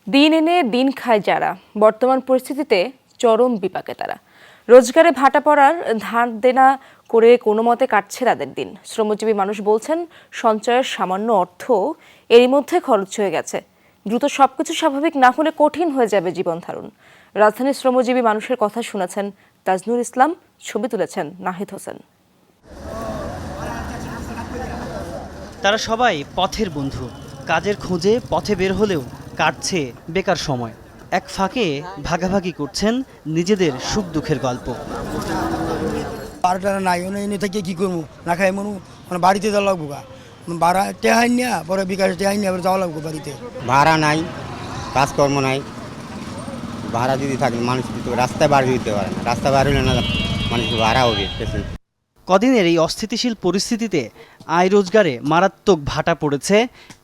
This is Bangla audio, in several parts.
দিন এনে দিন খায় যারা, বর্তমান পরিস্থিতিতে চরম বিপাকে তারা। রোজগারে ভাটা পড়ার ধার দেনা করে কোনো মতে কাটছে তাদের দিন। শ্রমজীবী মানুষ বলছেন, সঞ্চয়ের সামান্য অর্থ এরই মধ্যে খরচ হয়ে গেছে। দ্রুত সবকিছু স্বাভাবিক না হলে কঠিন হয়ে যাবে জীবন ধারণ। রাজধানীর শ্রমজীবী মানুষের কথা শুনেছেন তাজনুর ইসলাম, ছবি তুলেছেন নাহিদ হোসেন। তারা সবাই পথের বন্ধু, কাজের খোঁজে পথে বের হলেও কাটছে বেকার সময়। এক ফাঁকে ভাগাভাগি করছেন নিজেদের সুখ দুঃখের গল্প। বারোটা নাই এনে থেকে কি করবো, না খাই মনু মানে বাড়িতে যাওয়া লাগবো গা, ভাড়া টেহাই নিয়া পরে বিকাশে টেহাই নিয়ে যাওয়া লাগবো বাড়িতে। ভাড়া নাই, কাজকর্ম নাই, ভাড়া যদি থাকে মানুষ রাস্তায় বাড়ি দিতে পারে না, রাস্তা বার হলে না মানুষ ভাড়া হবে। কদিনের এই অস্থিতিশীল পরিস্থিতিতে আয় রোজগারে মারাত্মক ভাটা পড়েছে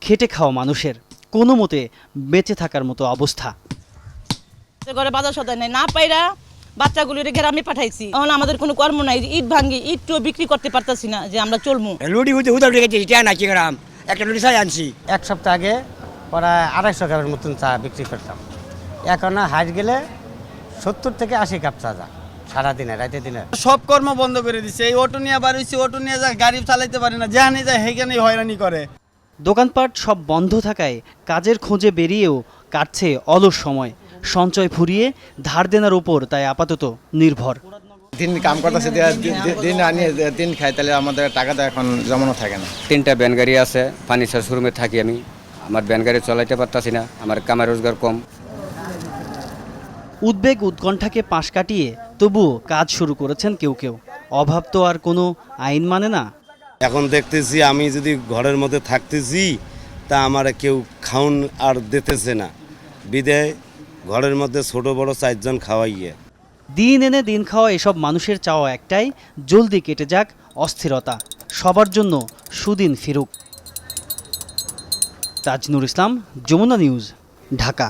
খেটে খাওয়া মানুষের। কোনো মতে বেঁচে থাকার মতো অবস্থা। ঘরে বাজার সদাই নেই, না পাইরা বাচ্চাগুলির গ্রামে পাঠাইছি। এখন আমাদের কোনো কর্ম নাই, ইট ভাঙ্গি ইটও বিক্রি করতে পারতেছি না যে আমরা চলবো। লুডি হতে উদার রেখেছি, এটা না কি গ্রাম একটা লুডি চাই আনছি। এক সপ্তাহ আগে প্রায় 250 কাপের মতন চা বিক্রি করতাম, এখন হাট গেলে 70 থেকে 80 কাপ চা যা সারাদিনে রাতে দিনে। সব কর্ম বন্ধ করে দিচ্ছে। এই অটো নিয়ে বাড়িছি, অটো নিয়ে যায়, গাড়ি চালাইতে পারে না, যেখানে যায় সেখানেই হয়রানি করে। দোকানপাট সব বন্ধ থাকায় কাজের খোঁজে বেরিয়েও কাটছে অলস সময়। সঞ্চয় ফুরিয়ে ধার দেনার উপর তাই আপাতত নির্ভর। দিন কাম করতেছে, দিন আনিয়ে দিন খাই, তাহলে আমাদের টাকাটা এখন জমানো থাকে না। 3টা ভ্যান গাড়ি আছে, ফার্নিচার শোরুমে থাকি আমি, আমার ভ্যান গাড়ি চালাইতে পারতাছি না, আমার কামাই রোজগার কম। উদ্বেগ উৎকণ্ঠাকে পাশ কাটিয়ে তবুও কাজ শুরু করেছেন কেউ কেউ। অভাব তো আর কোনো আইন মানে না। এখন দেখতেছি আমি যদি ঘরের মধ্যে থাকতেছি তা আমার কেউ খাউন আর দিতেছে না, বিদায় ঘরের মধ্যে ছোট বড় 4 জন খাওয়াইয়ে। দিন এনে দিন খাওয়া এসব মানুষের চাওয়া একটাই, জলদি কেটে যাক অস্থিরতা, সবার জন্য সুদিন ফিরুক। তাজনুর ইসলাম, যমুনা নিউজ, ঢাকা।